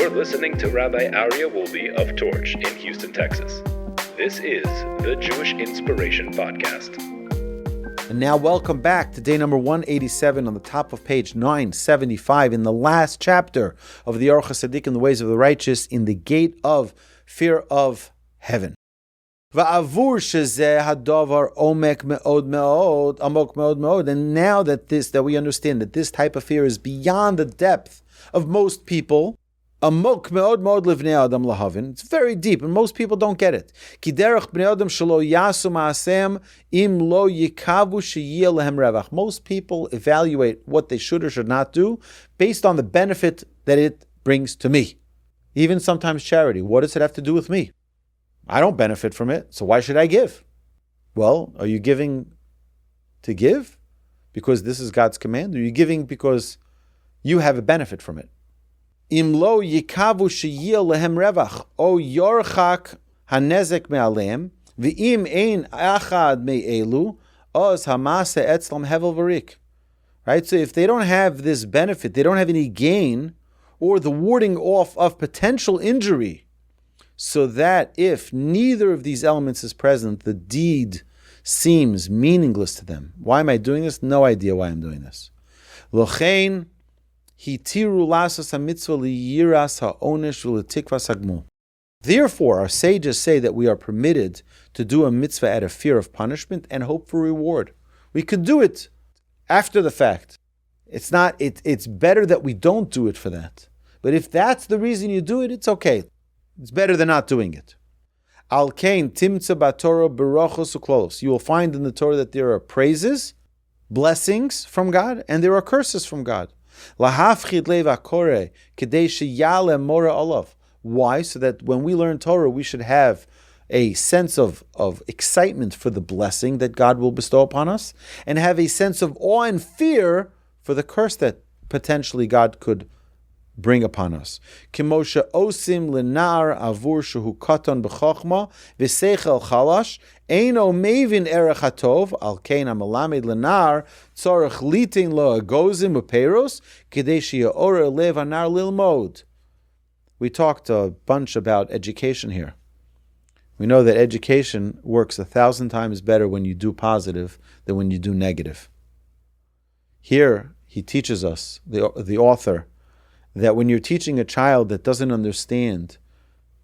You're listening to Rabbi Aryeh Wolbe of Torch in Houston, Texas. This is the Jewish Inspiration Podcast. And now welcome back to day number 187 on the top of page 975 in the last chapter of the Orchos Tzaddikim, the ways of the righteous, in the gate of fear of heaven. And now that we understand that this type of fear is beyond the depth of most people, it's very deep, and most people don't get it. Most people evaluate what they should or should not do based on the benefit that it brings to me. Even sometimes charity. What does it have to do with me? I don't benefit from it, so why should I give? Well, are you giving to give because this is God's command? Or are you giving because you have a benefit from it? Imlo yikavu sheyil lehem revach o yorchak hanezek me'aleim v'im ein achad me'elu oz hamase etzlam hevel varik. Right? So if they don't have this benefit, they don't have any gain or the warding off of potential injury, so that if neither of these elements is present, the deed seems meaningless to them. Why am I doing this? No idea why I'm doing this. Lochein Therefore, our sages say that we are permitted to do a mitzvah out of fear of punishment and hope for reward. We could do it after the fact. It's better that we don't do it for that. But if that's the reason you do it, it's okay. It's better than not doing it. Al kain timtza b'Torah berachos uklolos. You will find in the Torah that there are praises, blessings from God, and there are curses from God. Why? So that when we learn Torah, we should have a sense of excitement for the blessing that God will bestow upon us, and have a sense of awe and fear for the curse that potentially God could bring upon us. Kimosha osim lenar avur shehu katan b'chochma v'seichel chalash eino mevin erech hatov al kein amalamed lenar tzorech litin lo agozim uperos kedei she'yoreh lev anar lilmod. We talked a bunch about education here. We know that education works 1,000 times better when you do positive than when you do negative. Here he teaches us, the author, that when you're teaching a child that doesn't understand,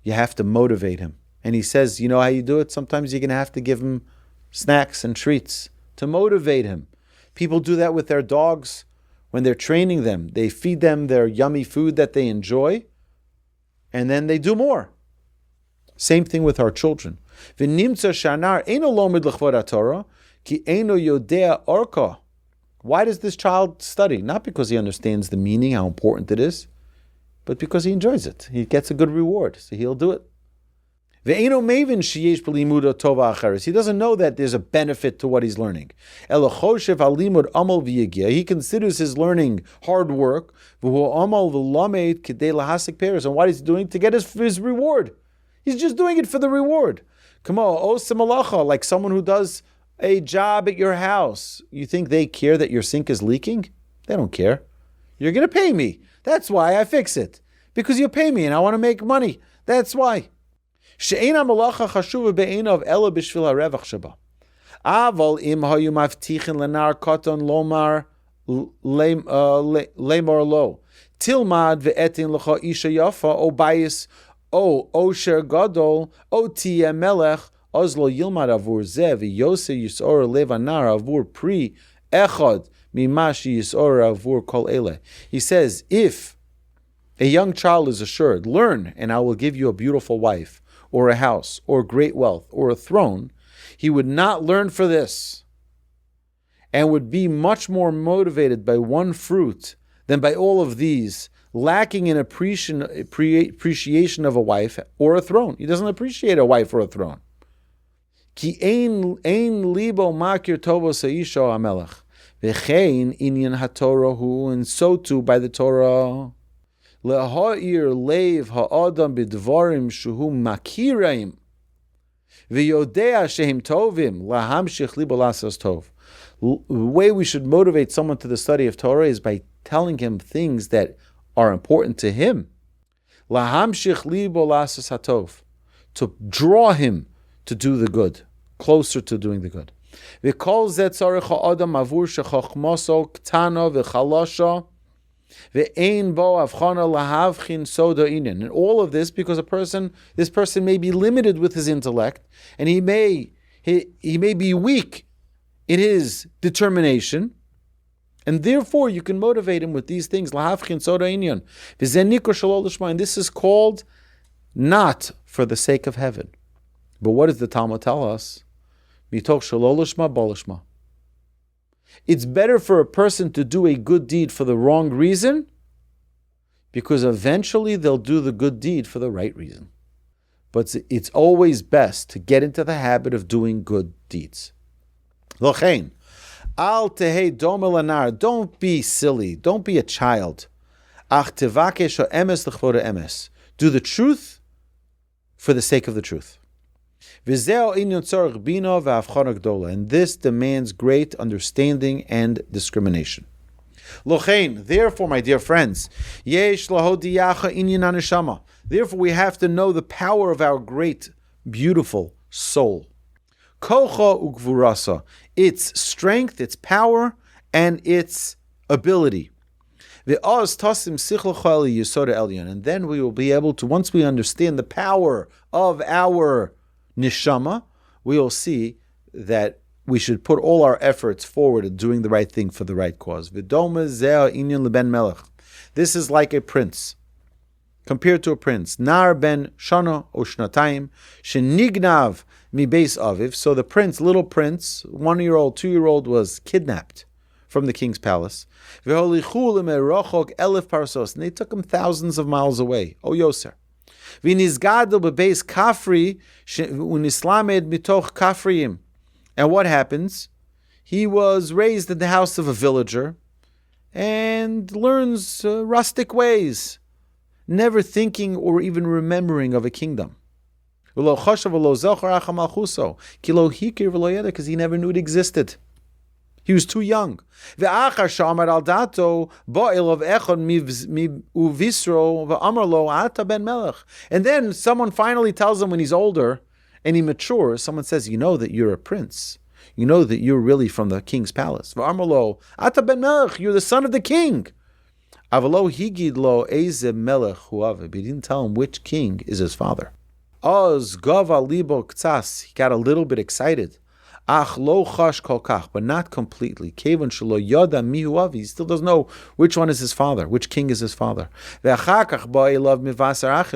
you have to motivate him. And he says, you know how you do it? Sometimes you're going to have to give him snacks and treats to motivate him. People do that with their dogs when they're training them. They feed them their yummy food that they enjoy, and then they do more. Same thing with our children. Why does this child study? Not because he understands the meaning, how important it is, but because he enjoys it. He gets a good reward, so he'll do it. He doesn't know that there's a benefit to what he's learning. He considers his learning hard work. And what is he doing? To get his reward. He's just doing it for the reward. Like someone who does a job at your house. You think they care that your sink is leaking? They don't care. You're going to pay me. That's why I fix it. Because you pay me and I want to make money. That's why. She'eina malacha chashuva be'einav ela b'shvil harevach sheba. Aval im hayu mavtichin lenar katan lomar lemor lo. Tilmad ve'etin lecha isha yafa o bayis o osher gadol o tiyeh melech Ozlo Yilmad Avur Zev Yose Yisor Levanar Avur Pri Echad Mimashi Yisor Avur Kol Ele. He says, if a young child is assured, learn and I will give you a beautiful wife, or a house, or great wealth, or a throne, he would not learn for this, and would be much more motivated by one fruit than by all of these, lacking in appreciation of a wife or a throne. He doesn't appreciate a wife or a throne. Ki ein libo makir tovo seisho hamelech v'chein inyan haTorah hu, and so too by the Torah leha'ir leiv ha'adam b'dvarim shuhu makiraim v'yodea shehem tovim lahamshich libo lasas tov. The way we should motivate someone to the study of Torah is by telling him things that are important to him. Lahamshich libo lasas hatov, to draw him to do the good, closer to doing the good. V'kol zeh tzarich ha'adam avur shechochmoso ktana v'chalosha ve'ein bo avchana lahavchin soda inin. And all of this because this person may be limited with his intellect, and he may be weak in his determination, and therefore you can motivate him with these things. Lahavchin soda inin. V'zeh nikor shelo lishmah. And this is called not for the sake of heaven. But what does the Talmud tell us? Mitoch shelo lishmah bo lishmah. It's better for a person to do a good deed for the wrong reason, because eventually they'll do the good deed for the right reason. But it's always best to get into the habit of doing good deeds. Lochein, al tehei doma lanar. Don't be silly. Don't be a child. Ach tevakesh ha'emes l'chvod ha'emes. Do the truth for the sake of the truth. And this demands great understanding and discrimination. Therefore, my dear friends, therefore we have to know the power of our great, beautiful soul. Its strength, its power, and its ability. And then we will be able to, once we understand the power of our neshamah, we will see that we should put all our efforts forward in doing the right thing for the right cause. This is like a prince, compared to a prince. Nar ben shana o shnatayim shenignav mi beis aviv. So the prince, little prince, 1-year-old, 2-year-old, was kidnapped from the king's palace. And they took him thousands of miles away. O Yoser. And what happens? He was raised in the house of a villager and learns rustic ways, never thinking or even remembering of a kingdom. Because he never knew it existed. He was too young. And then someone finally tells him when he's older and he matures, someone says, you know that you're a prince. You know that you're really from the king's palace. You're the son of the king. But he didn't tell him which king is his father. He got a little bit excited. But not completely. He still doesn't know which one is his father, which king is his father.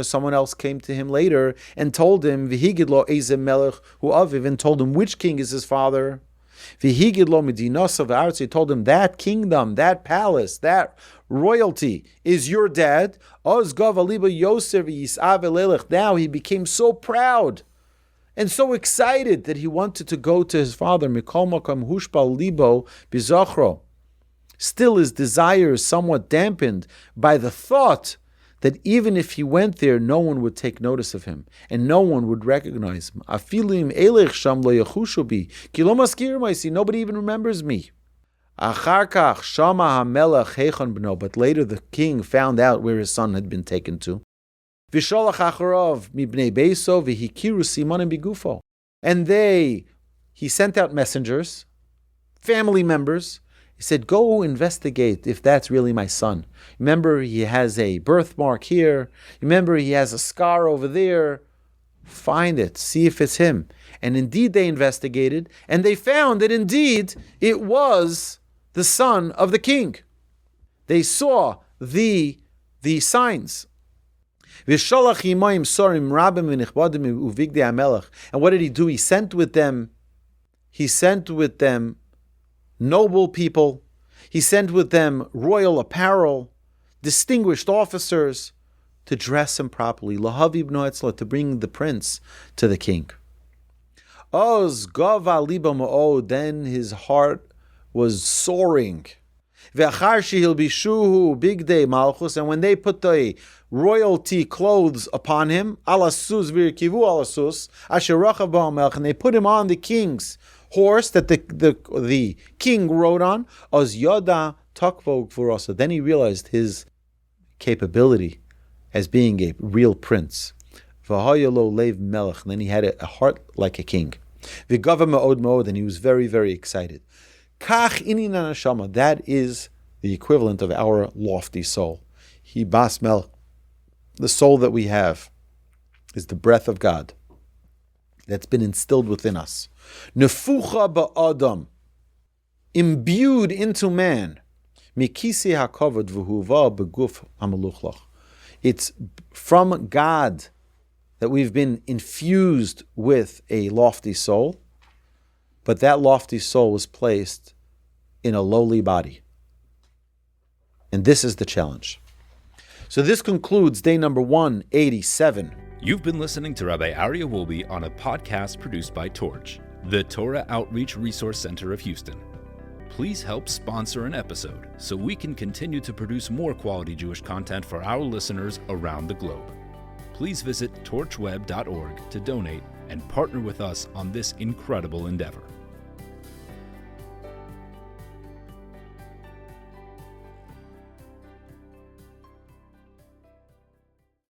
Someone else came to him later and told him, and told him which king is his father. He told him that kingdom, that palace, that royalty is your dad. Now he became so proud and so excited that he wanted to go to his father. Still his desire is somewhat dampened by the thought that even if he went there, no one would take notice of him and no one would recognize him. Nobody even remembers me. But later the king found out where his son had been taken to. And he sent out messengers, family members. He said, go investigate if that's really my son. Remember, he has a birthmark here. Remember, he has a scar over there. Find it, see if it's him. And indeed they investigated, and they found that indeed it was the son of the king. They saw the signs. And what did he do? He sent with them noble people. He sent with them royal apparel, distinguished officers to dress him properly. To bring the prince to the king. Then his heart was soaring. Big day malchus, and when they put the royalty clothes upon him, and they put him on the king's horse that the king rode on, then he realized his capability as being a real prince. V'hayalo leiv melech, and then he had a heart like a king. V'gava me'od me'od, and he was very, very excited. Kach inin neshamah, that is the equivalent of our lofty soul. He bas melech, the soul that we have is the breath of God that's been instilled within us. Nefucha ba'adam, imbued into man. Mikisi hakavod v'huva beguf hameluchlach. It's from God that we've been infused with a lofty soul, but that lofty soul was placed in a lowly body. And this is the challenge. So this concludes day number 187. You've been listening to Rabbi Aryeh Wolbe on a podcast produced by Torch, the Torah Outreach Resource Center of Houston. Please help sponsor an episode so we can continue to produce more quality Jewish content for our listeners around the globe. Please visit torchweb.org to donate and partner with us on this incredible endeavor.